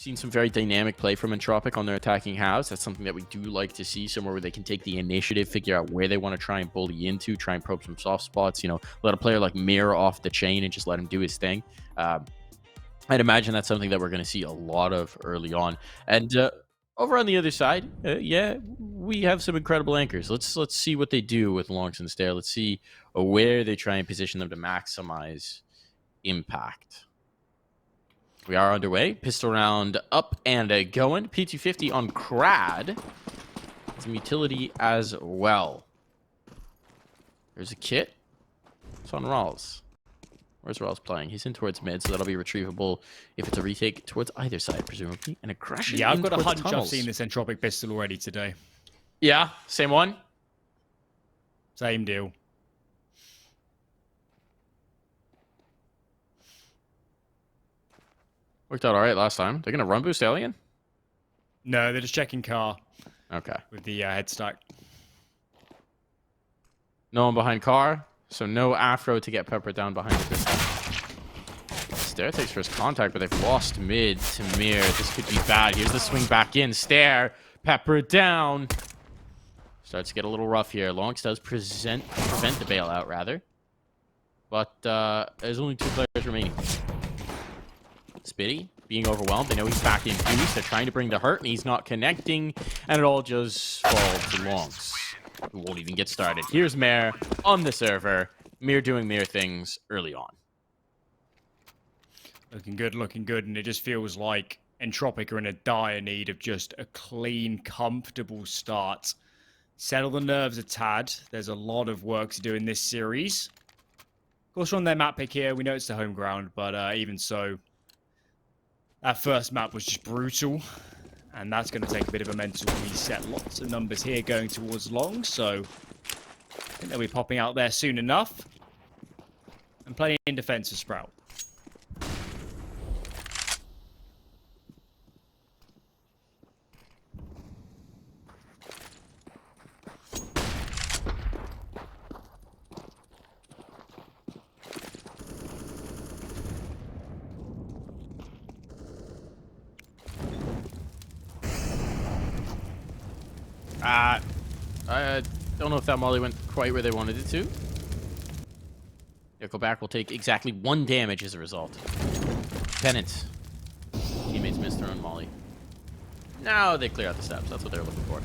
Seen some very dynamic play from Entropiq on their attacking halves. That's something that we do like to see, somewhere where they can take the initiative, figure out where they want to try and bully into, try and probe some soft spots, you know, let a player like Mir off the chain and just let him do his thing. I'd imagine that's something that we're going to see a lot of early on. And over on the other side, yeah, we have some incredible anchors. Let's see what they do with Longs and Staehr. Let's see where they try and position them to maximize impact. We are underway. Pistol round up and going. P250 on Crad. Some utility as well. There's a kit. It's on Rawls. Where's Rawls playing? He's in towards mid, so that'll be retrievable if it's a retake towards either side, presumably. An aggression. Yeah, I've got a hunch tunnels. I've seen this Entropiq pistol already today. Yeah, same one. Same deal. Worked out all right last time. They're going to run boost Alien? No, they're just checking car. Okay. With the head stack. No one behind car, so no Afro to get Pepper down behind the pistol. Staehr takes first contact, but they've lost mid to Mir. This could be bad. Here's the swing back in. Staehr, Pepper down. Starts to get a little rough here. Longs does prevent the bailout, rather. But there's only 2 players remaining. Spitty being overwhelmed. They know he's back in boost. They're trying to bring the hurt, and he's not connecting. And it all just falls to Longs, who won't even get started. Here's Mir on the server. Mir doing Mir things early on. Looking good, and it just feels like Entropiq are in a dire need of just a clean, comfortable start. Settle the nerves a tad. There's a lot of work to do in this series. Of course, we're on their map pick here. We know it's the home ground, but even so, that first map was just brutal, and that's going to take a bit of a mental reset. Lots of numbers here going towards long, so I think they'll be popping out there soon enough. And playing in defense for Sprout. I don't know if that molly went quite where they wanted it to. NickelBack will take exactly 1 damage as a result. Penance. Teammates missed their own molly. Now they clear out the steps. That's what they're looking for.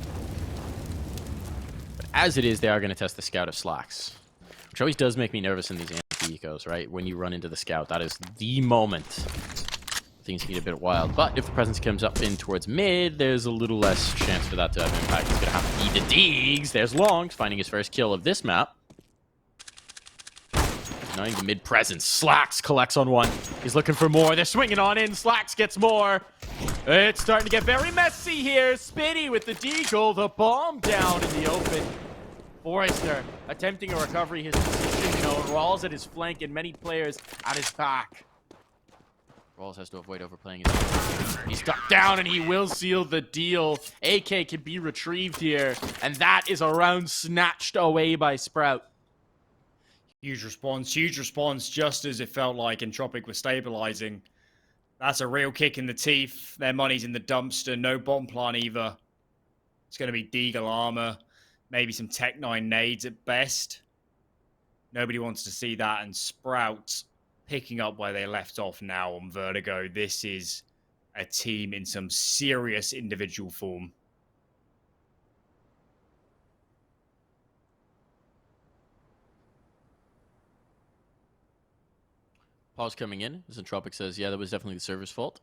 But as it is, they are going to test the scout of Slacks, which always does make me nervous in these anti-ecos, right? When you run into the scout, that is the moment things get a bit wild. But if the presence comes up in towards mid, there's a little less chance for that to have impact. He's going to have to eat the Deegs. There's Longs finding his first kill of this map. Denying the mid presence. Slacks collects on 1. He's looking for more. They're swinging on in. Slacks gets more. It's starting to get very messy here. Spitty with the deagle. The bomb down in the open. Forrester attempting a recovery. His position, you know, Rawls at his flank and many players at his back. Rawls has to avoid overplaying his. He's ducked down and he will seal the deal. AK can be retrieved here, and that is a round snatched away by Sprout. Huge response, just as it felt like Entropiq was stabilizing. That's a real kick in the teeth. Their money's in the dumpster. No bomb plan either. It's going to be Deagle armor, maybe some Tech 9 nades at best. Nobody wants to see that, and Sprout picking up where they left off now on Vertigo. This is a team in some serious individual form. Pause coming in. As Entropiq says, yeah, that was definitely the server's fault.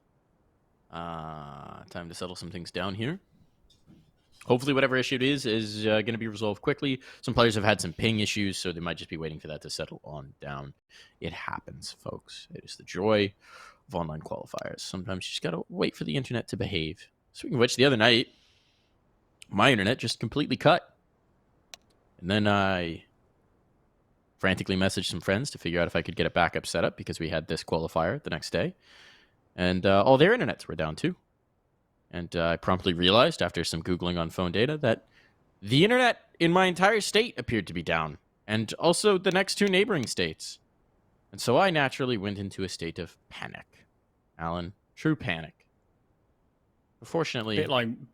Time to settle some things down here. Hopefully whatever issue it is going to be resolved quickly. Some players have had some ping issues, so they might just be waiting for that to settle on down. It happens, folks. It is the joy of online qualifiers. Sometimes you just got to wait for the internet to behave. Speaking of which, the other night, my internet just completely cut. And then I frantically messaged some friends to figure out if I could get a backup set up because we had this qualifier the next day. And all their internets were down too. And I promptly realized, after some Googling on phone data, that the internet in my entire state appeared to be down, and also the next 2 neighboring states. And so I naturally went into a state of panic. Alan, true panic. Unfortunately,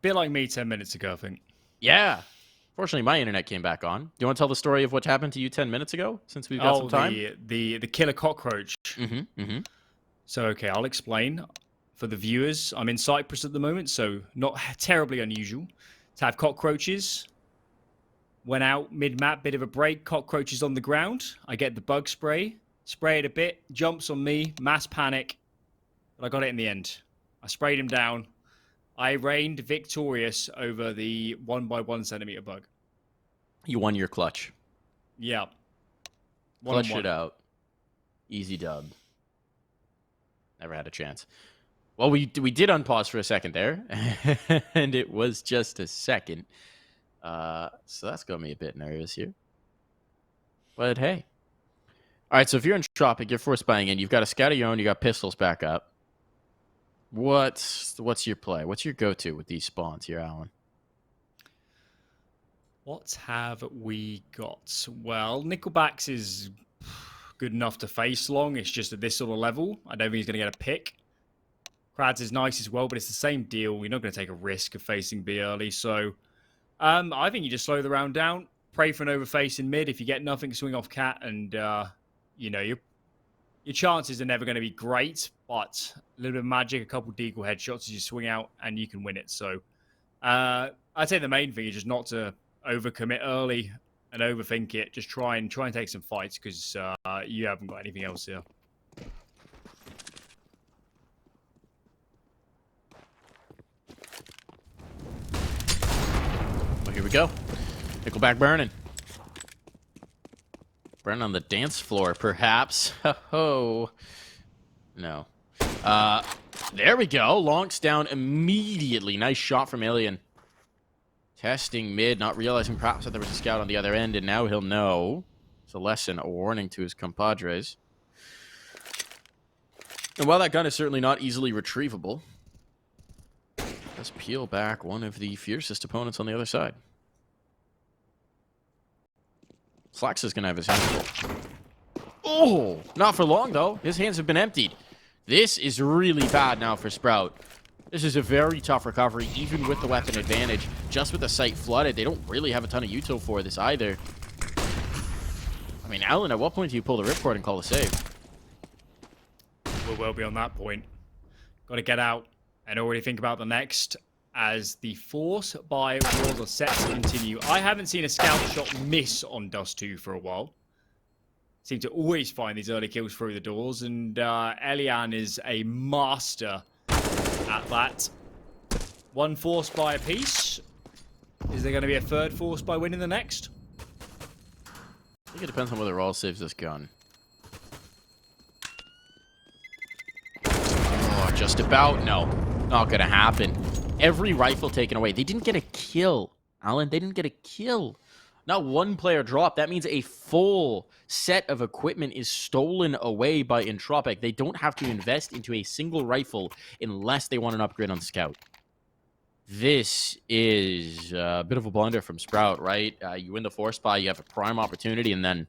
bit like me 10 minutes ago, I think. Yeah. Fortunately, my internet came back on. Do you want to tell the story of what happened to you 10 minutes ago, since we've got some time? The killer cockroach. Mm-hmm. So, okay, I'll explain. For the viewers, I'm in Cyprus at the moment, so not terribly unusual to have cockroaches. Went out mid-map, bit of a break, cockroaches on the ground. I get the bug spray it a bit, jumps on me, mass panic, but I got it in the end. I sprayed him down. I reigned victorious over the 1 by 1 centimeter bug. You won your clutch. Yeah. Clutched it out. Easy dub. Never had a chance. Well, we did unpause for a second there, and it was just a second. So that's got me a bit nervous here. But hey. All right, so if you're in Entropiq, you're force buying in. You've got a scout of your own. You got pistols back up. What's your play? What's your go-to with these spawns here, Alan? What have we got? Well, NickelBack's is good enough to face long. It's just at this sort of level. I don't think he's going to get a pick. Krad's is nice as well, but it's the same deal. You're not going to take a risk of facing B early. So I think you just slow the round down. Pray for an overface in mid. If you get nothing, swing off cat. And, your chances are never going to be great. But a little bit of magic, a couple deagle headshots as you swing out, and you can win it. So I'd say the main thing is just not to overcommit early and overthink it. Just try and take some fights because you haven't got anything else here. Well, here we go. NickelBack burning. Burning on the dance floor, perhaps. Oh, no. There we go. Lonks down immediately. Nice shot from Alien. Testing mid, not realizing perhaps that there was a scout on the other end, and now he'll know. It's a lesson, a warning to his compadres. And while that gun is certainly not easily retrievable, let's peel back one of the fiercest opponents on the other side. Slacks is going to have his hands full. Oh, not for long, though. His hands have been emptied. This is really bad now for Sprout. This is a very tough recovery, even with the weapon advantage. Just with the site flooded, they don't really have a ton of util for this either. I mean, Alan, at what point do you pull the ripcord and call a save? We're well beyond that point. Got to get out and already think about the next. As the force by walls are set to continue. I haven't seen a scout shot miss on Dust2 for a while. Seem to always find these early kills through the doors, and Elian is a master at that. One force by a piece. Is there going to be a third force by winning the next? I think it depends on whether Rawl saves this gun. Oh, just about. No, not going to happen. Every rifle taken away. They didn't get a kill, Alan. They didn't get a kill. Not one player dropped. That means a full set of equipment is stolen away by Entropiq. They don't have to invest into a single rifle unless they want an upgrade on Scout. This is a bit of a blunder from Sprout, right? You win the force buy, you have a prime opportunity, and then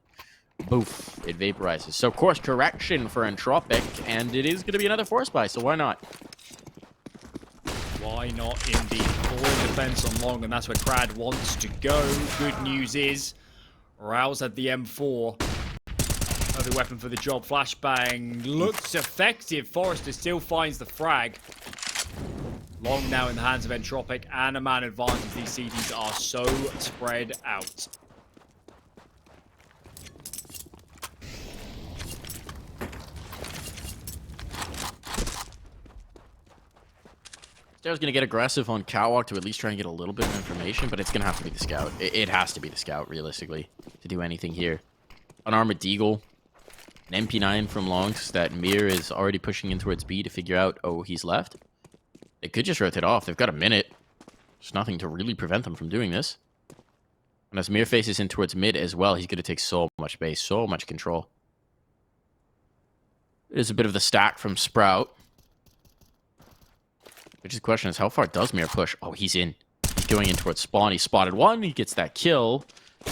boof, it vaporizes. So course correction for Entropiq, and it is going to be another force buy, so why not? Why not indeed? Full defense on long, and that's where Krad wants to go. Good news is, Rouse had the M4. Another weapon for the job. Flashbang looks effective. Forrester still finds the frag. Long now in the hands of Entropiq, and a man advantage. These CDs are so spread out. Staehr's going to get aggressive on Catwalk to at least try and get a little bit of information, but it's going to have to be the Scout. It has to be the Scout, realistically, to do anything here. Unarmored Deagle, an MP9 from Longs that Mir is already pushing in towards B to figure out, oh, he's left. They could just rotate off. They've got a minute. There's nothing to really prevent them from doing this. And as Mir faces in towards mid as well, he's going to take so much base, so much control. It is a bit of the stack from Sprout. Which is the question is, how far does Mir push? Oh, he's in. He's going in towards spawn. He spotted one. He gets that kill.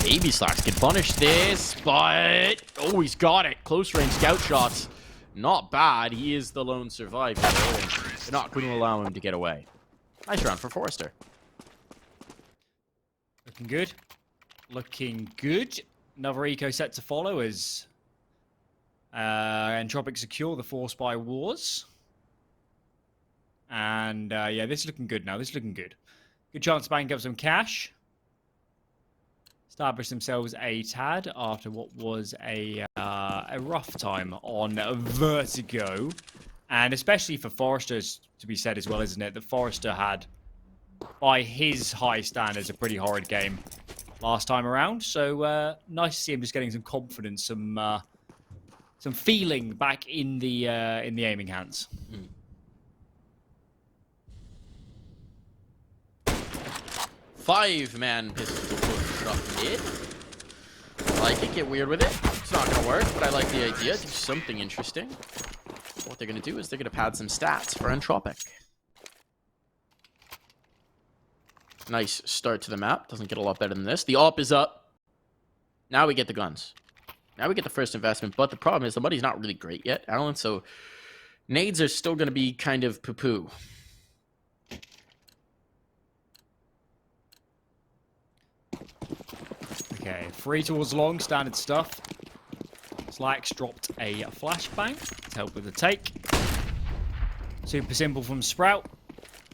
Baby Slacks can punish this, but... oh, he's got it. Close range scout shots. Not bad. He is the lone survivor, and they're not going to allow him to get away. Nice round for Forrester. Looking good. Looking good. Another eco set to follow as Entropiq secure the Force by Wars. And yeah, this is looking good now. This is looking good. Good chance to bank up some cash. Establish themselves a tad after what was a rough time on Vertigo. And especially for Forrester's to be said as well, isn't it? That Forrester had, by his high standards, a pretty horrid game last time around. So nice to see him just getting some confidence, some feeling back in the aiming hands. 5-man pistol push up mid. I like it. Get weird with it. It's not going to work, but I like the idea. Do something interesting. What they're going to do is they're going to pad some stats for Entropiq. Nice start to the map. Doesn't get a lot better than this. The AWP is up. Now we get the guns. Now we get the first investment, but the problem is the money's not really great yet, Alan, so nades are still going to be kind of poo-poo. Okay, 3 towards long, standard stuff. Slacks dropped a flashbang to help with the take. Super simple from Sprout.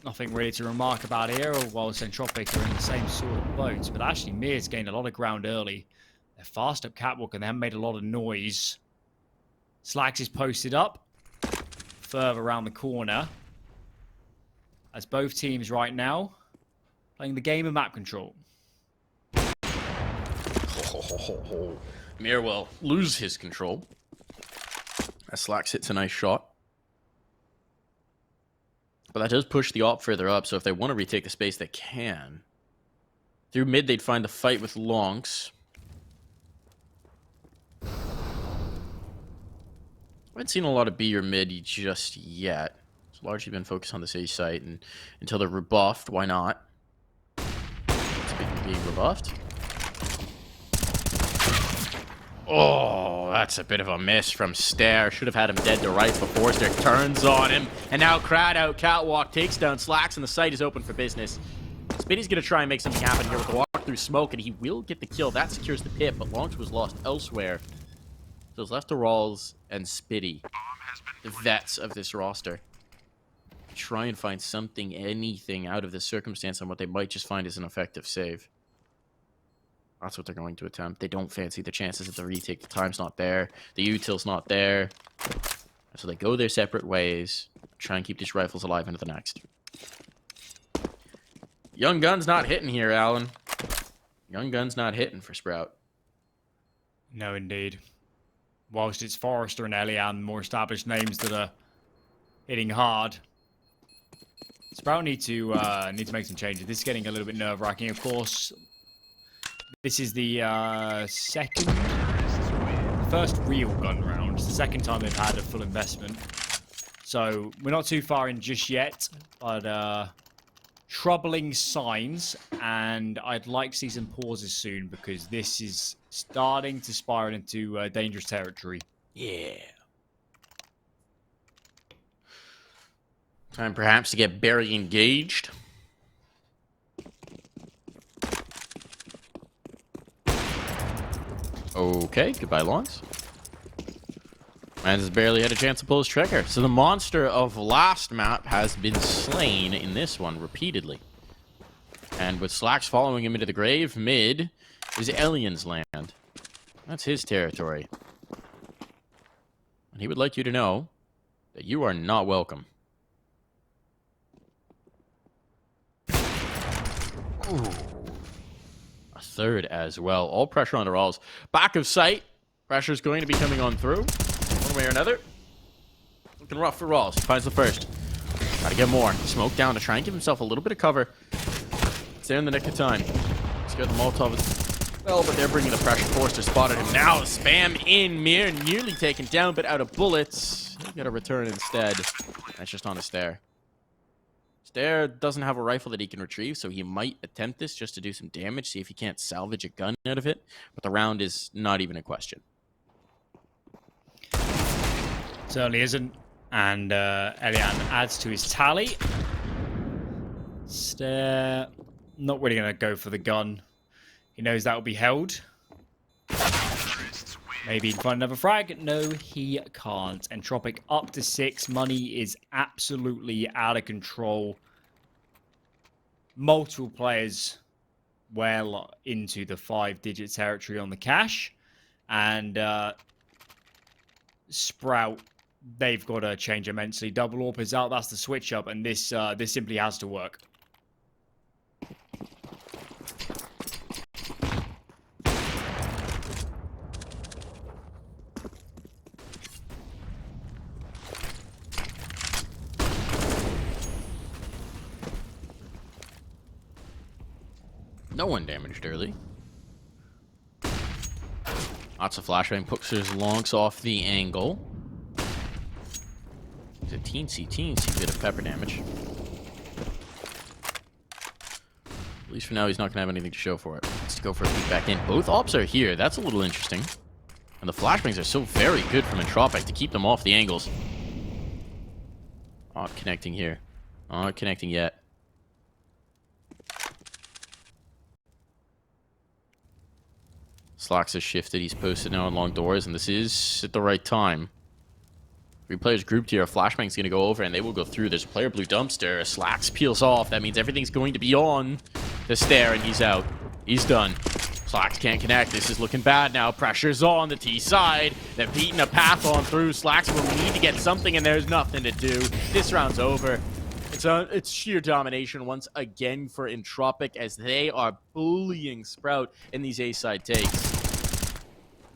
Nothing really to remark about here, whilst Entropiq are in the same sort of boat. But actually, Mir's gained a lot of ground early. They're fast up catwalk and they haven't made a lot of noise. Slacks is posted up further around the corner. As both teams right now playing the game of map control. Mir will lose his control. As Slacks hits a nice shot. But that does push the AWP further up, so if they want to retake the space, they can. Through mid, they'd find the fight with Lonks. I haven't seen a lot of B or mid just yet. It's largely been focused on this A site, and until they're rebuffed, why not? Speaking of being rebuffed. Oh, that's a bit of a miss from Staehr. Should have had him dead to rights, but Forrester turns on him. And now crowd out catwalk takes down Slacks, and the site is open for business. Spitty's going to try and make something happen here with the walk through smoke, and he will get the kill. That secures the pit, but Lonks was lost elsewhere. So it's left to Rawls and Spitty, the vets of this roster. Try and find something, anything out of this circumstance, and what they might just find is an effective save. That's what they're going to attempt. They don't fancy the chances of the retake. The time's not there. The util's not there. So they go their separate ways. Try and keep these rifles alive into the next. Young Gun's not hitting here, Alan. Young Gun's not hitting for Sprout. No, indeed. Whilst it's Forrester and Elian, more established names that are hitting hard. Sprout need to make some changes. This is getting a little bit nerve-wracking, of course. This is the first real gun round. It's the second time they've had a full investment. So we're not too far in just yet, but troubling signs. And I'd like to see some pauses soon because this is starting to spiral into dangerous territory. Yeah. Time perhaps to get Barry engaged. Okay, goodbye, Lawrence. Man has barely had a chance to pull his trigger. So the monster of last map has been slain in this one repeatedly. And with Slacks following him into the grave, mid is Alien's land. That's his territory. And he would like you to know that you are not welcome. Ooh. A third as well. All pressure on the Rawls. Back of sight. Pressure's going to be coming on through. One way or another. Looking rough for Rawls. He finds the first. Gotta get more. Smoke down to try and give himself a little bit of cover. It's there in the nick of time. He's got the Molotov as well, but they're bringing the pressure. Forrester spotted him. Now spam in. Mir nearly taken down, but out of bullets. He'll get a return instead. That's just on a Staehr. Staehr doesn't have a rifle that he can retrieve, so he might attempt this just to do some damage, see if he can't salvage a gun out of it. But the round is not even a question. Certainly isn't. And Elian adds to his tally. Staehr, not really going to go for the gun. He knows that will be held. Maybe he can find another frag. No, he can't. Entropiq up to 6. Money is absolutely out of control. Multiple players well into the 5-digit territory on the cash. And Sprout, they've got to change immensely. Double AWP is out. That's the switch up. And this simply has to work. No one damaged early. Lots of flashbang pushers longs off the angle. It's a teensy bit of pepper damage. At least for now, he's not going to have anything to show for it. Let's go for a peek back in. Both ops are here. That's a little interesting. And the flashbangs are so very good from Entropiq to keep them off the angles. Not connecting here. Not connecting yet. Slacks has shifted. He's posted now on long doors, and this is at the right time. 3 players grouped here. Flashbang's going to go over, and they will go through. There's a player blue dumpster. Slacks peels off. That means everything's going to be on the Staehr, and he's out. He's done. Slacks can't connect. This is looking bad now. Pressure's on the T side. They're beating a path on through. Slacks will need to get something, and there's nothing to do. This round's over. It's sheer domination once again for Entropiq as they are bullying Sprout in these A-side takes.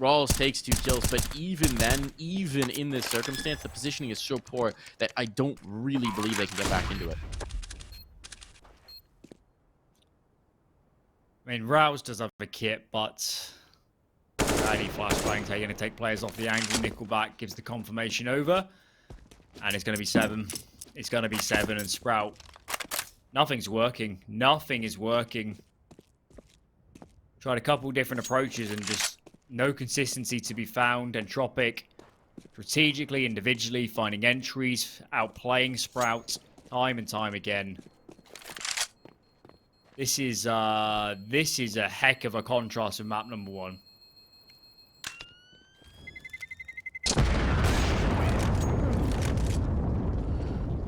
Rawls takes 2 kills, but even then, even in this circumstance, the positioning is so poor that I don't really believe they can get back into it. I mean, Rouse does have a kit, but any flashbangs are going to take players off the angle. NickelBack gives the confirmation over, and it's going to be 7. It's going to be 7, and Sprout. Nothing's working. Nothing is working. Tried a couple different approaches and just no consistency to be found. Entropiq strategically, individually, finding entries, outplaying Sprout time and time again. This is a heck of a contrast with map number 1.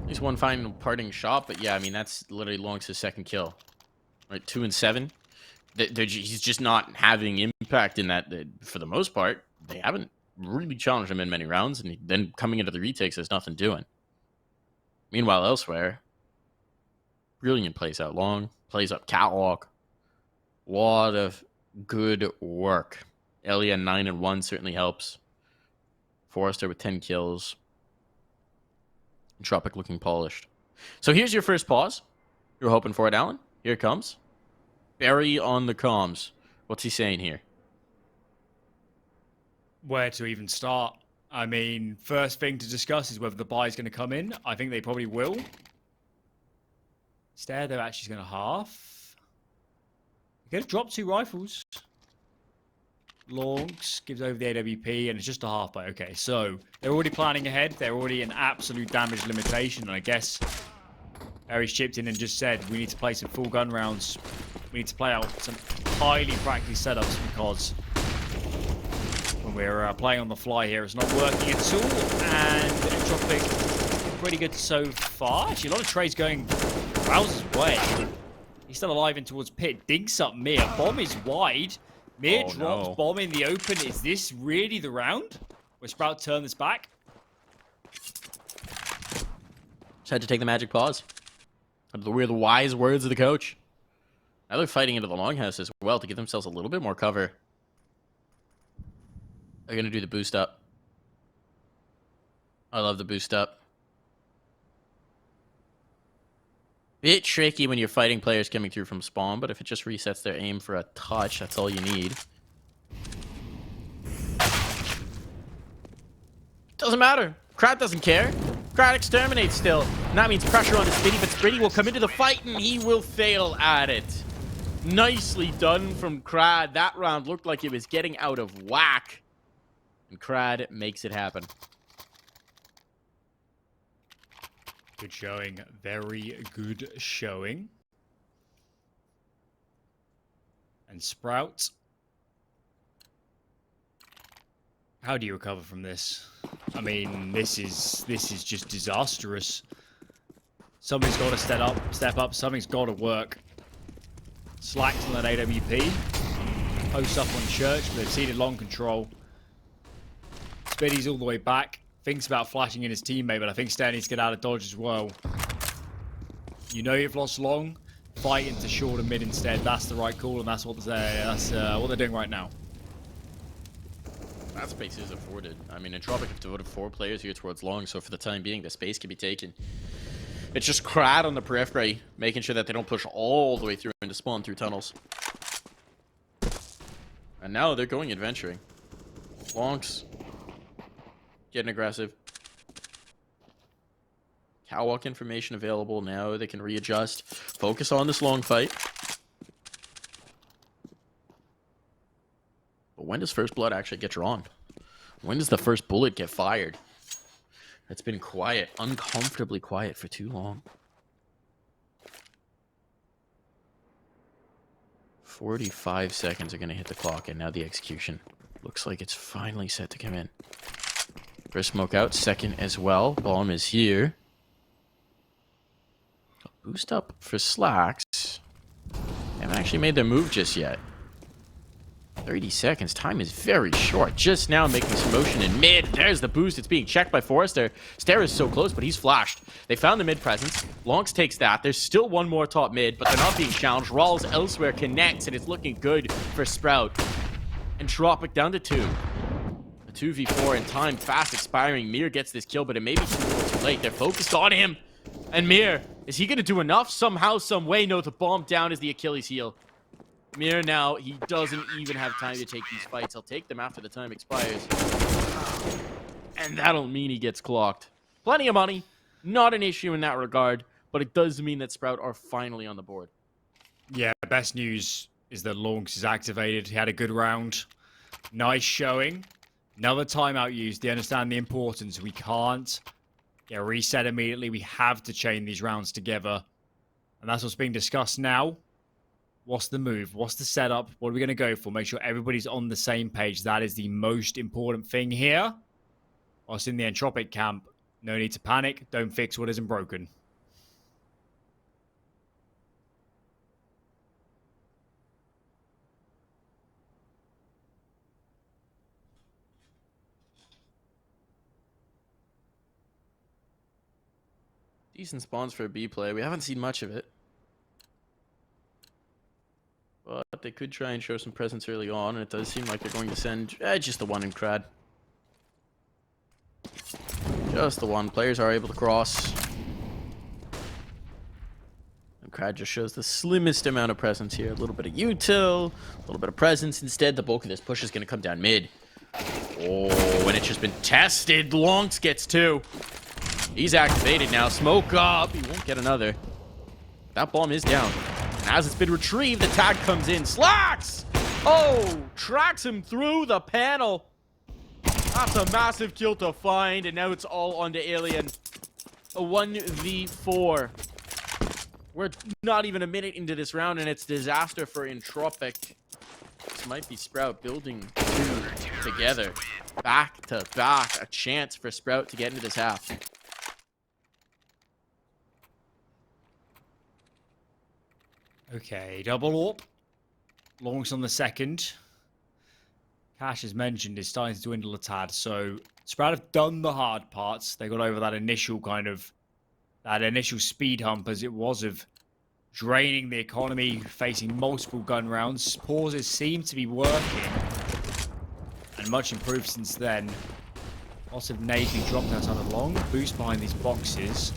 He's one final parting shot, but yeah, I mean, that's literally Long's his 2nd kill. Right, 2 and 7. He's just not having impact in that. For the most part, they haven't really challenged him in many rounds, and then coming into the retakes, there's nothing doing. Meanwhile, elsewhere, Brilliant plays out long, plays up catwalk. A lot of good work. Elia 9 and 1 certainly helps. Forrester with 10 kills. Entropiq looking polished. So here's your first pause. You were hoping for it, Alan. Here it comes. Barry on the comms. What's he saying here? Where to even start? I mean, first thing to discuss is whether the buy is going to come in. I think they probably will. Staehr, they're actually going to half. They're going to drop 2 rifles. Longs gives over the AWP, and it's just a half buy. Okay, so they're already planning ahead. They're already an absolute damage limitation, and I guess Barry's chipped in and just said, we need to play some full gun rounds. We need to play out some highly practiced setups because when we're playing on the fly here, it's not working at all. And Entropiq pretty good so far. Actually, a lot of trades going Rouse's way. He's still alive in towards pit. Dinks up Mir. Bomb is wide. Mir drops bomb in the open. Is this really the round where Sprout turn this back? Just had to take the magic pause. We're the wise words of the coach. Now they're fighting into the longhouse as well to give themselves a little bit more cover. They're going to do the boost up. I love the boost up. Bit tricky when you're fighting players coming through from spawn, but if it just resets their aim for a touch, that's all you need. Doesn't matter. Crowd doesn't care. Crowd exterminates still. And that means pressure on the Spitty, but Spitty will come into the fight and he will fail at it. Nicely done from Crad. That round looked like it was getting out of whack. And Crad makes it happen. Good showing. Very good showing. And Sprout. How do you recover from this? I mean, this is just disastrous. Somebody's got to step up. Something's got to work. Slacks on that AWP. Posts up on Church, but they've ceded long control. Spiddy's all the way back. Thinks about flashing in his teammate, but I think Staehr needs to get out of dodge as well. You know you've lost long. Fight into short and mid instead. That's the right call, and that's what they're doing right now. That space is afforded. I mean, Entropiq have devoted 4 players here towards long, so for the time being, the space can be taken. It's just Crad on the periphery, making sure that they don't push all the way through into spawn through tunnels. And now they're going adventuring. Longs getting aggressive. Catwalk information available now. They can readjust. Focus on this long fight. But when does first blood actually get drawn? When does the first bullet get fired? It's been quiet, uncomfortably quiet for too long. 45 seconds are going to hit the clock, and now the execution. Looks like it's finally set to come in. First smoke out, second as well. Bomb is here. Boost up for Slacks. They haven't actually made their move just yet. 30 seconds. Time is very short. Just now making some motion in mid. There's the boost. It's being checked by Forrester. Staehr is so close, but he's flashed. They found the mid presence. Longs takes that. There's still one more top mid, but they're not being challenged. Rawls elsewhere connects, and it's looking good for Sprout. Entropiq down to 2. A 2v4 in time. Fast expiring. Mir gets this kill, but it may be too late. They're focused on him. And Mir, is he going to do enough? Somehow, some way. No, the bomb down is the Achilles heel. Mir now, he doesn't even have time to take these fights. He'll take them after the time expires. And that'll mean he gets clocked. Plenty of money. Not an issue in that regard. But it does mean that Sprout are finally on the board. Yeah, best news is that Longs is activated. He had a good round. Nice showing. Another timeout used. They understand the importance. We can't reset immediately. We have to chain these rounds together. And that's what's being discussed now. What's the move? What's the setup? What are we going to go for? Make sure everybody's on the same page. That is the most important thing here. Whilst in the Entropiq camp, no need to panic. Don't fix what isn't broken. Decent spawns for a B play. We haven't seen much of it. But they could try and show some presence early on, and it does seem like they're going to send just the one in Crad. Just the one. Players are able to cross. And Crad just shows the slimmest amount of presence here. A little bit of util, a little bit of presence. Instead, the bulk of this push is going to come down mid. Oh, and it's just been tested. Longs gets 2. He's activated now. Smoke up. He won't get another. That bomb is down. And as it's been retrieved, the tag comes in. Slacks! Oh, tracks him through the panel. That's a massive kill to find, and now it's all onto Alien. A 1v4. We're not even a minute into this round, and it's disaster for Entropiq. This might be Sprout building 2 together. Back to back. A chance for Sprout to get into this half. Okay, double AWP. Longs on the second. Cash, as mentioned, is starting to dwindle a tad. So Sprout have done the hard parts. They got over that initial speed hump as it was of draining the economy, facing multiple gun rounds. Pauses seem to be working. And much improved since then. Lots of nades being dropped outside of long. Boost behind these boxes.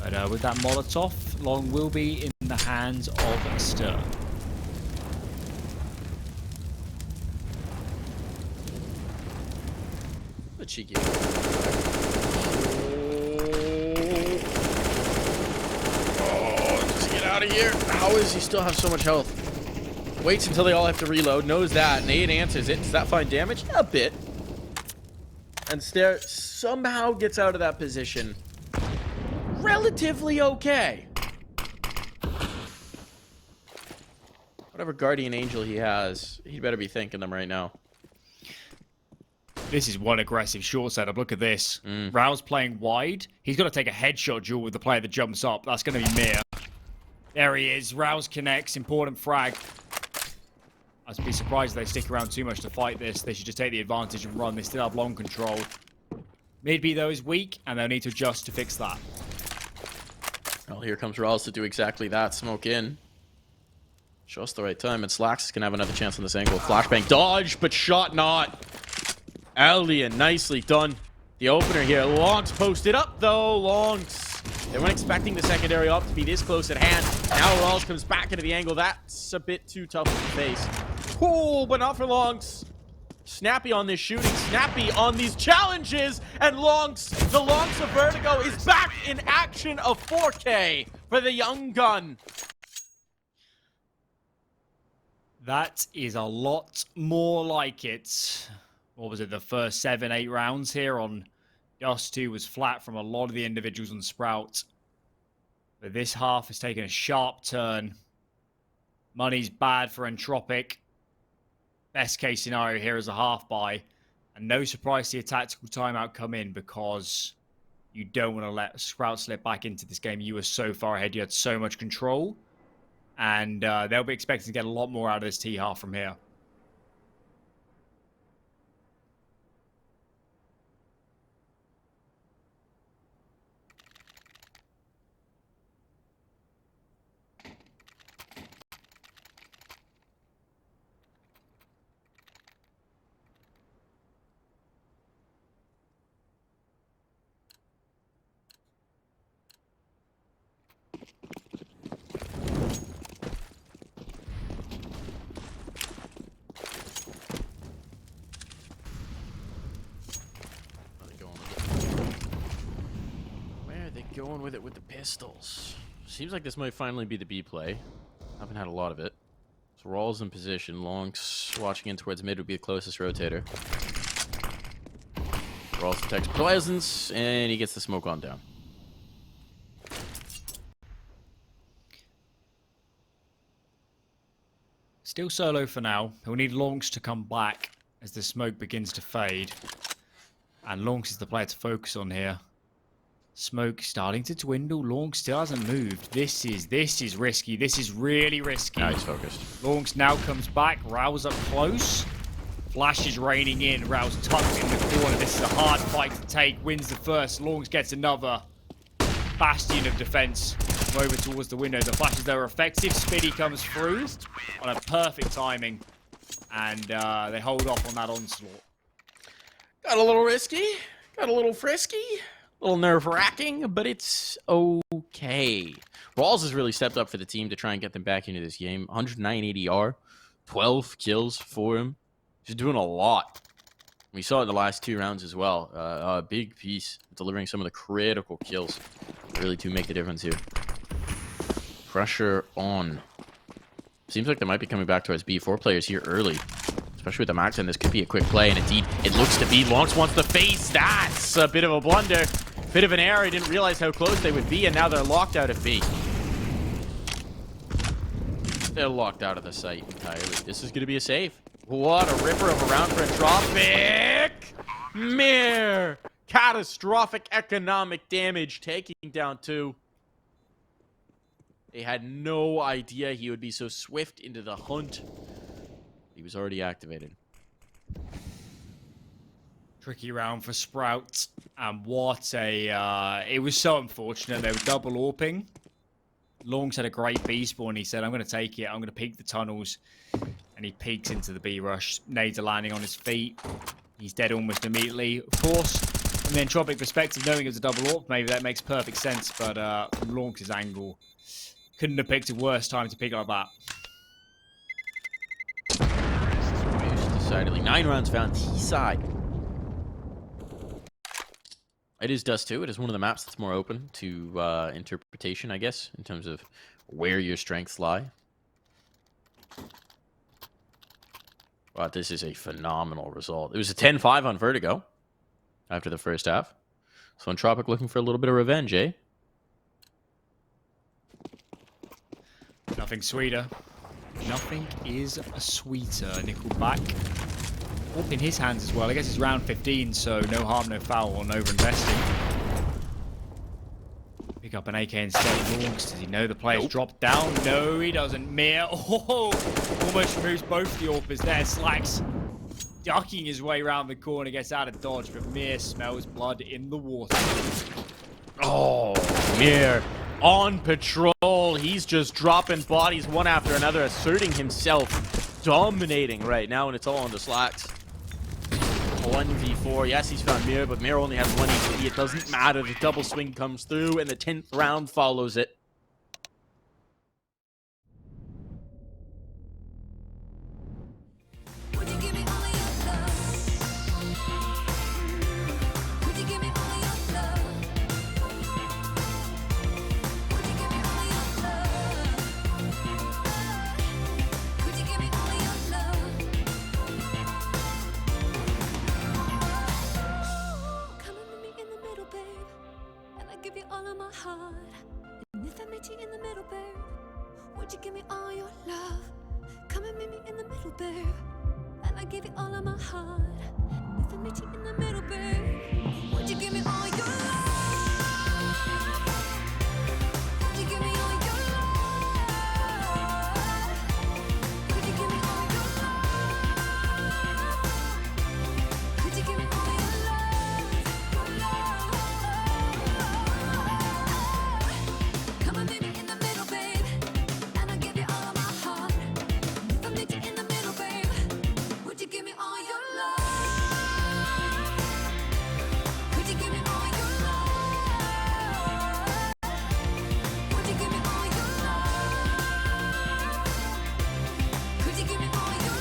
But with that Molotov, Long will be in the hands of Staehr. The cheeky. Just get out of here. How does he still have so much health? Waits until they all have to reload. Knows that. Nade answers it. Does that find damage? A bit. And Staehr somehow gets out of that position. Relatively okay. Whatever guardian angel he has, he better be thinking them right now. This is one aggressive short setup. Look at this. Rao's playing wide. He's got to take a headshot duel with the player that jumps up. That's going to be Mir. There he is. Rao's connects. Important frag. I'd be surprised if they stick around too much to fight this. They should just take the advantage and run. They still have long control. Mid B, though, is weak, and they'll need to adjust to fix that. Well, here comes Rawls to do exactly that. Smoke in. Just the right time, and Slacks can have another chance on this angle. Flashbang dodge, but shot not. Alien, nicely done. The opener here. Longs posted up, though. Longs. They weren't expecting the secondary op to be this close at hand. Now Rawls comes back into the angle. That's a bit too tough to face. Cool, but not for Longs. Snappy on this shooting. Snappy on these challenges. And Longs, the Longs of Vertigo is back in action of 4K for the young gun. That is a lot more like it. What was it? The first 7-8 rounds here on Dust2 was flat from a lot of the individuals on Sprout. But this half has taken a sharp turn. Money's bad for Entropiq. Best case scenario here is a half buy. And no surprise to see a tactical timeout come in because you don't want to let Sprout slip back into this game. You were so far ahead. You had so much control. And they'll be expecting to get a lot more out of this T half from here. Going with it with the pistols. Seems like this might finally be the B play. Haven't had a lot of it. So Rawls in position. Longs watching in towards mid would be the closest rotator. Rawls detects presence, and he gets the smoke on down. Still solo for now. He'll need Longs to come back as the smoke begins to fade. And Longs is the player to focus on here. Smoke starting to dwindle. Long still hasn't moved. This is risky. This is really risky. Now he's focused. Longs now comes back. Rao's up close. Flash is raining in. Rao's tucked in the corner. This is a hard fight to take. Wins the first. Longs gets another bastion of defense over towards the window. The flashes though are effective. Spiddy comes through on a perfect timing. And they hold off on that onslaught. Got a little risky. Got a little frisky. A little nerve-wracking, but it's okay. Rawls has really stepped up for the team to try and get them back into this game. 109 ADR, 12 kills for him. He's doing a lot. We saw it in the last 2 rounds as well. A big piece, delivering some of the critical kills. Really to make the difference here. Pressure on. Seems like they might be coming back towards B4 players here early. Especially with the max, and this could be a quick play. And indeed, it looks to be. Longs wants the face. That's a bit of a blunder. Bit of an error. He didn't realize how close they would be, and now they're locked out of B. They're locked out of the site entirely. This is going to be a save. What a ripper of a round for Entropiq. Mir. Catastrophic economic damage, taking down 2. They had no idea he would be so swift into the hunt. He was already activated. Tricky round for Sprout. And what a... it was so unfortunate. They were double AWPing. Longs had a great B spawn. He said, I'm going to take it. I'm going to peek the tunnels. And he peeks into the B rush. Nades are landing on his feet. He's dead almost immediately. Of course, from the Entropiq perspective, knowing it was a double AWP, maybe that makes perfect sense. But from Longs' angle, couldn't have picked a worse time to pick like that. Decidedly 9 rounds found T-side. It is Dust2. It is one of the maps that's more open to interpretation, I guess, in terms of where your strengths lie. But this is a phenomenal result. It was a 10-5 on Vertigo after the first half. So Entropiq looking for a little bit of revenge, eh? Nothing sweeter Nothing is sweeter. NickelBack up in his hands as well. I guess it's round 15, so no harm, no foul on over-investing. Pick up an AK instead. Launch. Does he know the player's dropped down? No, he doesn't. Mir, almost removes both the AWPers there. Slacks ducking his way around the corner, gets out of dodge, but Mir smells blood in the water. Oh, Mir on patrol. He's just dropping bodies one after another, asserting himself, dominating right now, and it's all on the Slacks. 1v4. Yes, he's found Mir, but Mir only has 1 HP. It doesn't matter. The double swing comes through, and the 10th round follows it. Would you give me all your love? Come and meet me in the middle, babe. And I give you all of my heart. If I meet you in the middle, babe, would you give me all your love? Would you give me all your love? Would you give me all your love? Would you give me all your love? Come and meet me in the middle, babe. Give me all your love. Could you give me all your love? Would you give me all your love? Could you give me all your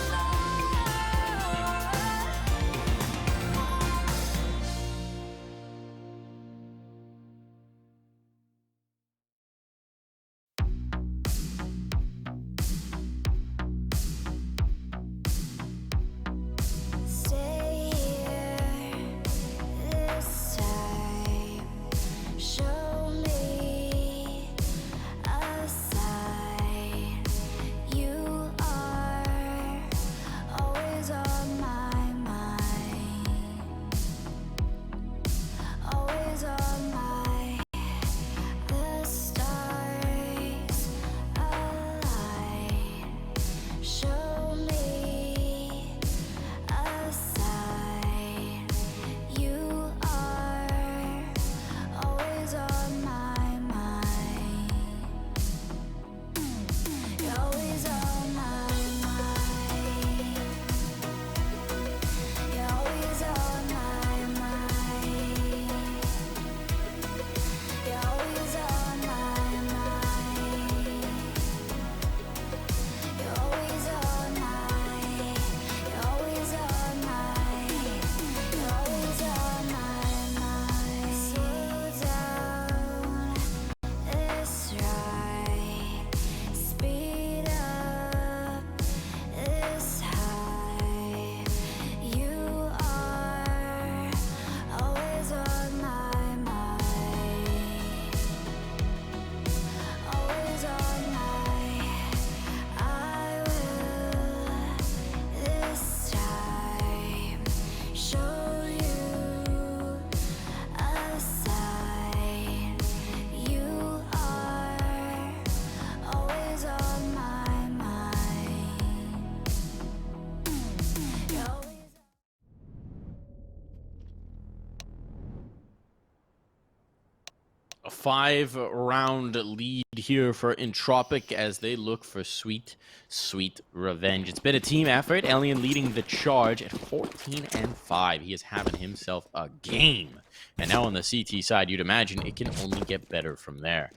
A 5-round lead here for Entropiq as they look for sweet, sweet revenge. It's been a team effort. Alien leading the charge at 14-5. He is having himself a game. And now on the CT side, you'd imagine it can only get better from there.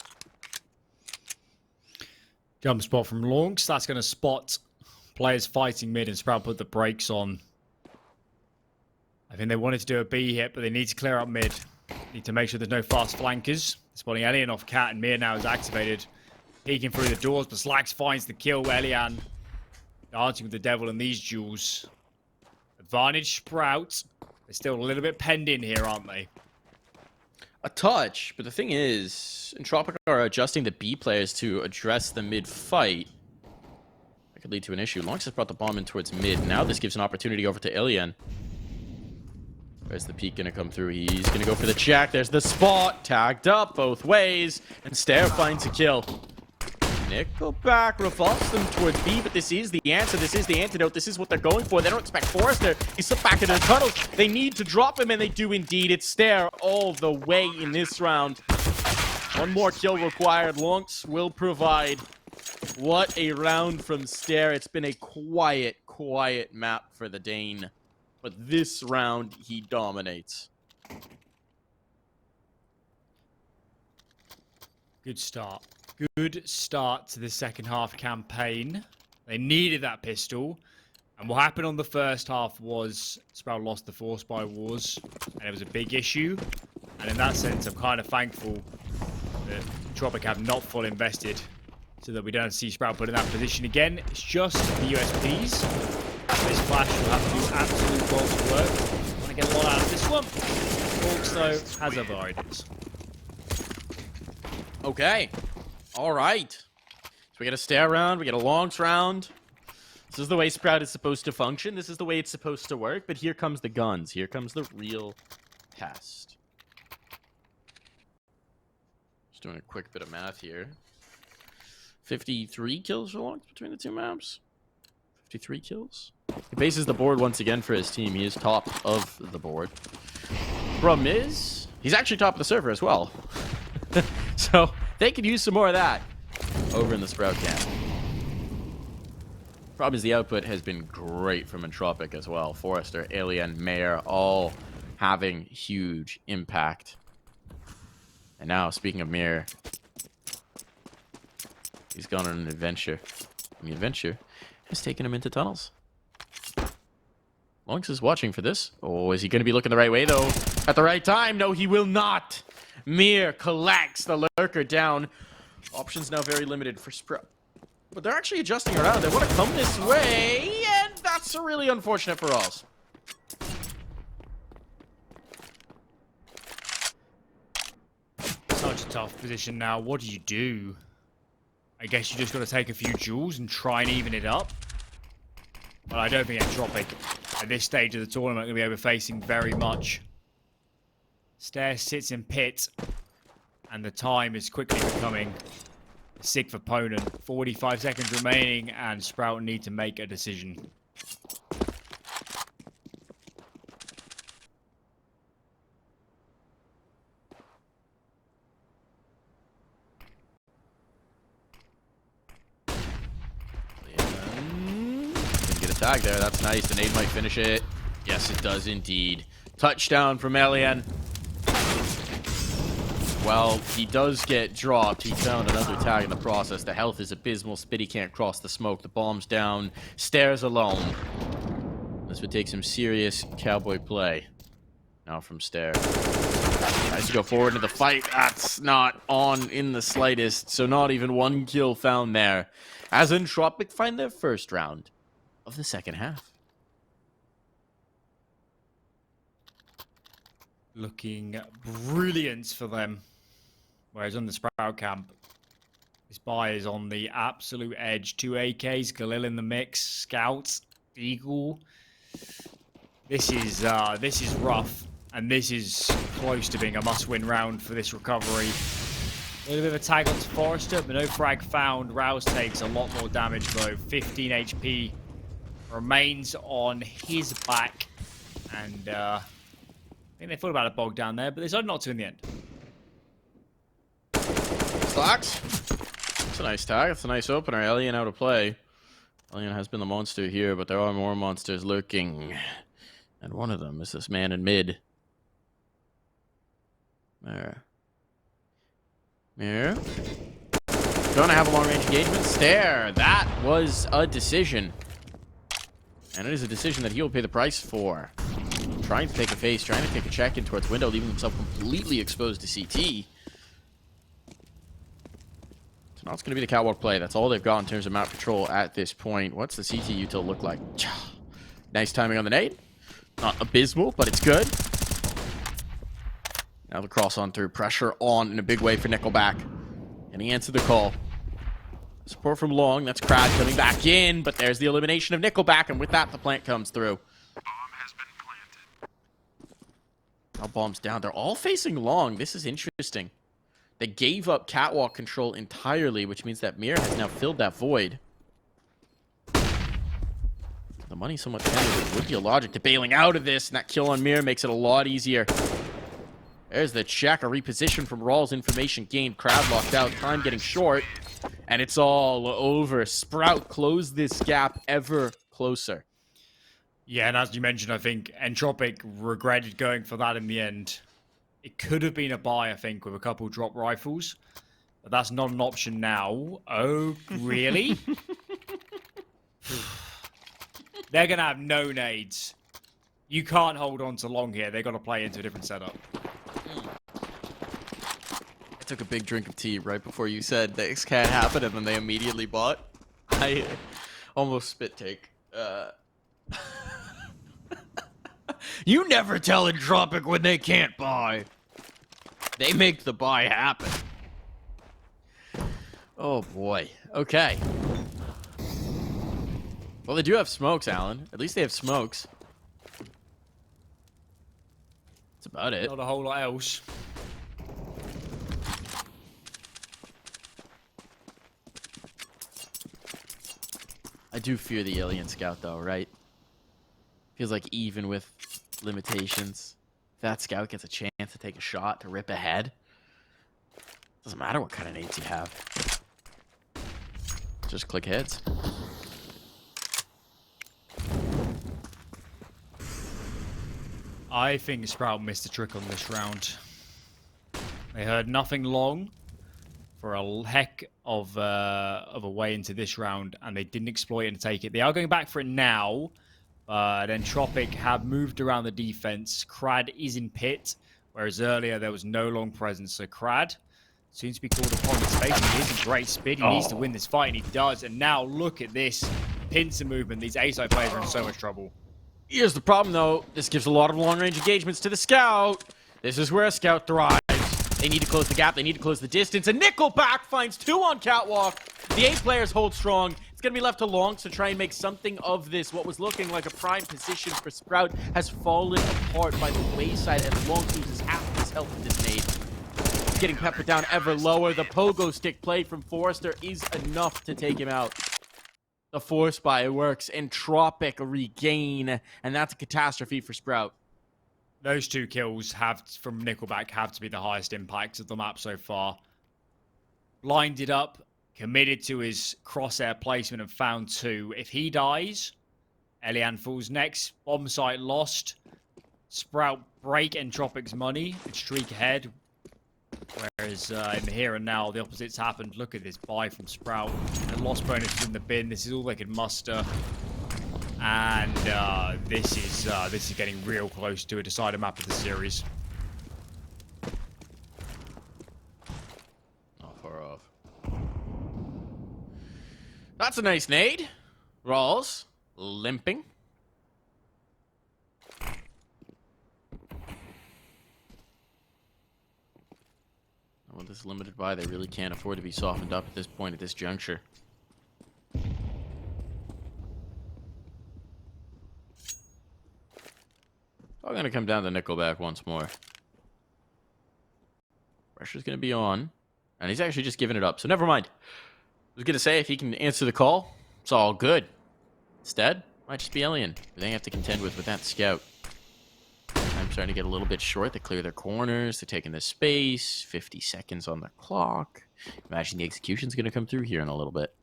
Jump spot from Launch. That's going to spot players fighting mid, and Sprout put the brakes on. I think they wanted to do a B hit, but they need to clear up mid. Need to make sure there's no fast flankers. Spotting Elian off Cat, and Mir now is activated. Peeking through the doors, but Slacks finds the kill. Elian dancing with the devil in these duels. Advantage Sprout. They're still a little bit penned in here, aren't they? A touch, but the thing is, Entropiq are adjusting the B players to address the mid fight. could lead to an issue. Lonks has brought the bomb in towards mid. Now this gives an opportunity over to Alien. Where's the peek going to come through? He's going to go for the check. There's the spot. Tagged up both ways. And Staehr finds a kill. NickelBack revolves them towards B, but this is the answer. This is the antidote. This is what they're going for. They don't expect Forrester. He's slipped back into the tunnels. They need to drop him, and they do indeed. It's Staehr all the way in this round. One more kill required. Lonks will provide. What a round from Staehr. It's been a quiet map for the Dane. But this round, he dominates. Good start. Good start to the second half campaign. They needed that pistol. And what happened on the first half was Sprout lost the Force by Wars. And it was a big issue. And in that sense, I'm kind of thankful that Entropiq have not full invested so that we don't see Sprout put in that position again. It's just the USPs. This flash will have to do absolute bolts work. Want to get a lot out of this one. Hawks, though, has other ideas. Okay. All right. So we get a Staehr round. We get a Lonks round. This is the way Sprout is supposed to function. This is the way it's supposed to work. But here comes the guns. Here comes the real test. Just doing a quick bit of math here. 53 kills for Lonks between the two maps. 53 kills. He faces the board once again for his team. He is top of the board. Problem is, he's actually top of the server as well. So they could use some more of that over in the Sprout camp. Problem is the output has been great from Entropiq as well. Forrester, Alien, Mayor, all having huge impact. And now, speaking of Mayor, he's gone on an adventure. And the adventure has taken him into tunnels. Lonks is watching for this. Oh, is he going to be looking the right way, though? At the right time? No, he will not. Mir collects the lurker down. Options now very limited for Sprout. But they're actually adjusting around. They want to come this way, and that's really unfortunate for us. Such a tough position now. What do you do? I guess you just got to take a few jewels and try and even it up. But I don't think Entropiq at this stage of the tournament are going to be able facing very much. Staehr sits in pit, and the time is quickly becoming a sixth opponent. 45 seconds remaining, and Sprout need to make a decision. Tag there, that's nice. The nade might finish it. Yes, it does indeed. Touchdown from Alien. Well, he does get dropped. He found another tag in the process. The health is abysmal. Spitty can't cross the smoke. The bomb's down. Staehr's alone. This would take some serious cowboy play. Now from Staehr. Tries to go forward into the fight. That's not on in the slightest. So not even one kill found there. As Entropiq find their first round of the second half. Looking brilliant for them. Whereas on the Sprout camp, this buy is on the absolute edge. 2 AKs, Galil in the mix, Scout, Eagle. This is rough, and this is close to being a must-win round for this recovery. A little bit of a tag onto Forrester, but no frag found. Rouse takes a lot more damage though. 15 HP remains on his back, and I think they thought about a bog down there, but they decided not to in the end. Slacks. That's a nice tag. That's a nice opener. Alien out of play. Alien has been the monster here, but there are more monsters lurking. And one of them is this man in mid. There. Here. Gonna have a long-range engagement. Staehr. That was a decision. And it is a decision that he will pay the price for. Trying to take a face, trying to take a check in towards window, leaving himself completely exposed to CT. So now it's going to be the catwalk play. That's all they've got in terms of map control at this point. What's the CT util look like? Nice timing on the nade. Not abysmal, but it's good. Now the cross on through. Pressure on in a big way for NickelBack. And he answered the call. Support from long. That's Crad coming back in, but there's the elimination of NickelBack, and with that, the plant comes through. Now bombs down. They're all facing long. This is interesting. They gave up catwalk control entirely, which means that Mir has now filled that void. The money's so much better. There would be a logic to bailing out of this, and that kill on Mir makes it a lot easier. There's the check, a reposition from Rawls. Information gained. Crowd locked out. Time getting short. And it's all over. Sprout closed this gap ever closer. Yeah, and as you mentioned, I think Entropiq regretted going for that in the end. It could have been a buy, I think, with a couple drop rifles. But that's not an option now. Oh, really? They're going to have no nades. You can't hold on to long here. They've got to play into a different setup. I took a big drink of tea right before you said this can't happen, and then they immediately bought. I almost spit take. You never tell Entropiq when they can't buy. They make the buy happen. Oh boy. Okay. Well, they do have smokes, Alan. At least they have smokes. That's about it. Not a whole lot else. I do fear the alien scout, though, right? Feels like even with limitations, if that scout gets a chance to take a shot, to rip ahead, doesn't matter what kind of nades you have. Just click heads. I think Sprout missed a trick on this round. They heard nothing long for a heck of a way into this round, and they didn't exploit it and take it. They are going back for it now, but Entropiq have moved around the defense. Crad is in pit, whereas earlier there was no long presence. So Crad seems to be called upon his face, and he is in great speed. He needs to win this fight, and he does. And now look at this pincer movement. These A-side players are in so much trouble. Here's the problem, though. This gives a lot of long-range engagements to the scout. This is where a scout thrives. They need to close the gap. They need to close the distance. And NickelBack finds 2 on catwalk. The 8 players hold strong. It's going to be left to Long to try and make something of this. What was looking like a prime position for Sprout has fallen apart by the wayside, and Long loses half his health with this nade. He's getting peppered down ever lower. The pogo stick play from Forrester is enough to take him out. The force buy works. Entropiq regain, and that's a catastrophe for Sprout. Those 2 kills from NickelBack have to be the highest impact of the map so far. Blinded up, committed to his crosshair placement and found 2. If he dies, Elian falls next. Bomb site lost. Sprout break Entropiq's money and streak ahead. Whereas in the here and now, the opposite's happened. Look at this buy from Sprout. The loss bonus is in the bin. This is all they can muster. And this is getting real close to a decider map of the series. Not far off. That's a nice nade. Rawls limping. Well, this limited buy, they really can't afford to be softened up at this point, at this juncture. I'm going to come down to NickelBack once more. Pressure's going to be on. And he's actually just giving it up, so never mind. I was going to say, if he can answer the call, it's all good. Instead, might just be Alien, who they have to contend with that scout. I'm starting to get a little bit short. They clear their corners. They're taking this space. 50 seconds on the clock. Imagine the execution's going to come through here in a little bit.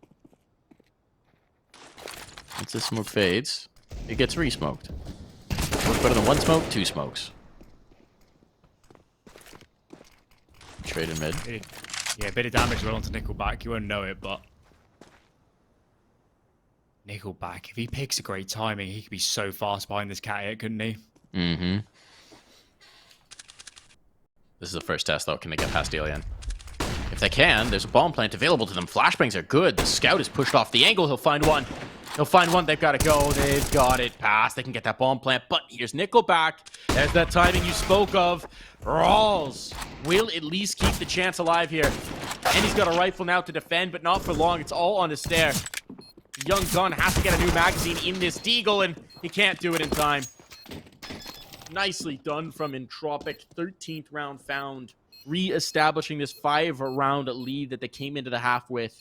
Once this smoke fades, it gets re-smoked. Works better than 1 smoke, 2 smokes. Trade in mid. Yeah, a bit of damage went onto NickelBack. You won't know it, but NickelBack, if he picks a great timing, he could be so fast behind this cat hit, couldn't he? Mm-hmm. This is the first test, though. Can they get past Alien? If they can, there's a bomb plant available to them. Flashbangs are good. The scout is pushed off the angle. He'll find one. He'll find one. They've got to go. They've got it past. They can get that bomb plant. But here's NickelBack. There's that timing you spoke of. Rawls will at least keep the chance alive here. And he's got a rifle now to defend, but not for long. It's all on the Staehr. Young gun has to get a new magazine in this Deagle, and he can't do it in time. Nicely done from Entropiq. 13th round found, re-establishing this 5-round lead that they came into the half with.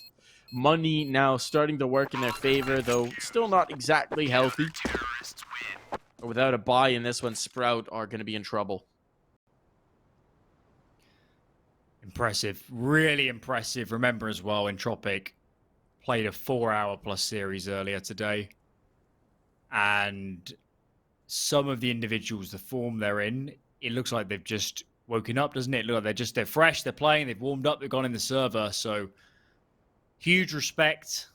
Money now starting to work in their favor, though still not exactly healthy. But without a buy in this one, Sprout are going to be in trouble. Impressive. Really impressive. Remember as well, Entropiq played a 4-hour-plus series earlier today. And some of the individuals, the form they're in, it looks like they've just woken up, doesn't it? Look, they're fresh, they're playing, they've warmed up, they've gone in the server. So huge respect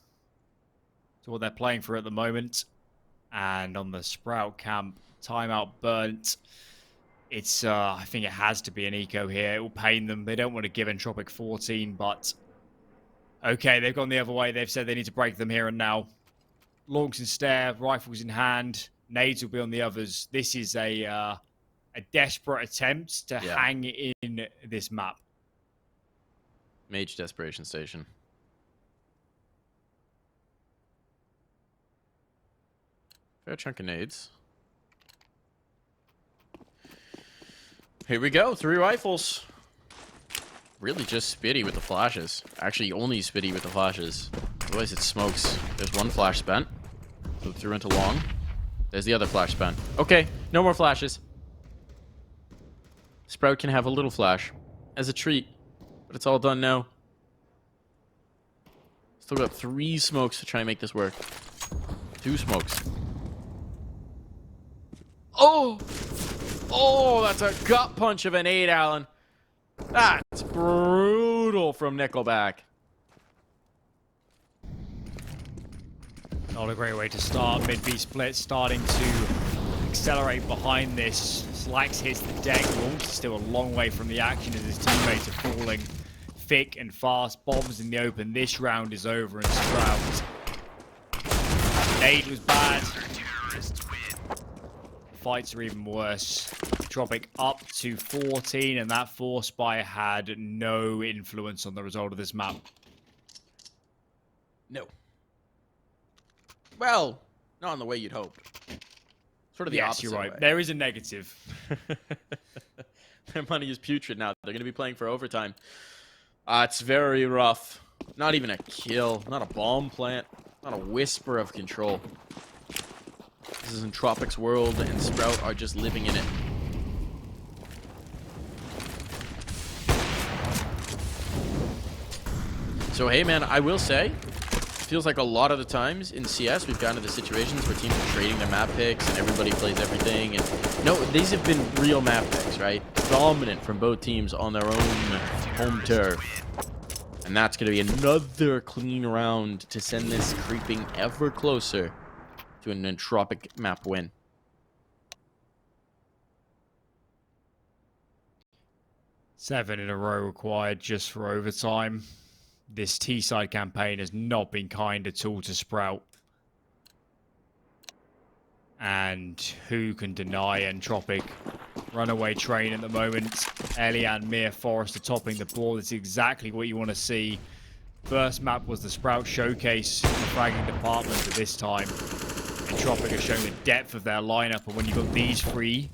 to what they're playing for at the moment. And on the Sprout camp, timeout burnt. It's, I think it has to be an eco here. It will pain them. They don't want to give Entropiq 14, but okay, they've gone the other way. They've said they need to break them here and now. Longs and Staehr, rifles in hand. Nades will be on the others. This is a desperate attempt to hang in this map. Mage Desperation Station. Fair chunk of nades. Here we go. 3 rifles. Really just Spitty with the flashes. Actually, only Spitty with the flashes. Otherwise, it smokes. There's 1 flash spent. So through into long. There's the other flash spent. Okay, no more flashes. Sprout can have a little flash as a treat, but it's all done now. Still got 3 smokes to try and make this work. 2 smokes. Oh! Oh, that's a gut punch of an 8, Alan. That's brutal from NickelBack. Not a great way to start. Mid-B split starting to accelerate behind this. Slacks hits the deck. Launch is still a long way from the action as his teammates are falling thick and fast. Bombs in the open. This round is over and Sprout. Nade was bad. Fights are even worse. Entropiq up to 14, and that force buy had no influence on the result of this map. No. Well, not in the way you'd hope. Sort of the opposite Yes, you're right. way. There is a negative. Their money is putrid now. They're going to be playing for overtime. It's very rough. Not even a kill. Not a bomb plant. Not a whisper of control. This is Entropiq's world, and Sprout are just living in it. So, hey, man, I will say, feels like a lot of the times in CS, we've gotten to the situations where teams are trading their map picks, and everybody plays everything. And no, these have been real map picks, right? Dominant from both teams on their own home turf. And that's going to be another clean round to send this creeping ever closer to an Entropiq map win. Seven in a row required just for overtime. This T-side campaign has not been kind at all to Sprout. And who can deny Entropiq? Runaway train at the moment. Elian, Mir, Forrester topping the board. It's exactly what you want to see. First map was the Sprout showcase in the fragging department, but this time Entropiq has shown the depth of their lineup, and when you've got these 3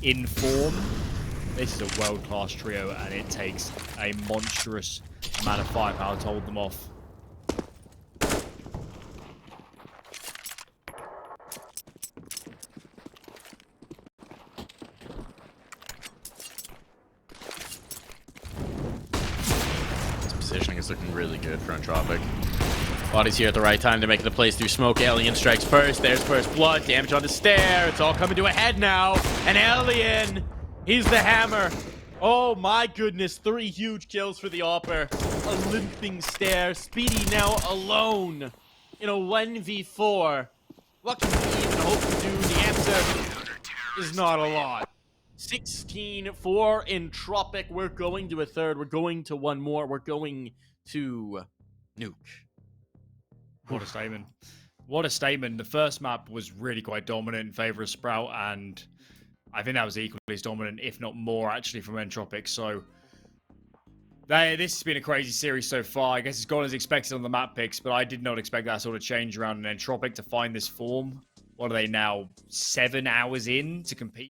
in form, this is a world-class trio, and it takes a monstrous amount of firepower to hold them off. This positioning is looking really good for Entropiq. Body's here at the right time to make the plays through smoke. Alien strikes first. There's first blood. Damage on the Staehr. It's all coming to a head now. And Alien, he's the hammer. Oh my goodness. 3 huge kills for the Opper. A limping Staehr. Speedy now alone in a 1v4. What can we even hope to do? The answer is not a lot. 16 for Entropiq. We're going to a third. We're going to one more. We're going to Nuke. What a statement. What a statement. The first map was really quite dominant in favor of Sprout, and I think that was equally as dominant, if not more, actually, from Entropiq. So This has been a crazy series so far. I guess it's gone as expected on the map picks, but I did not expect that sort of change around in Entropiq to find this form. What are they now? 7 hours in to compete?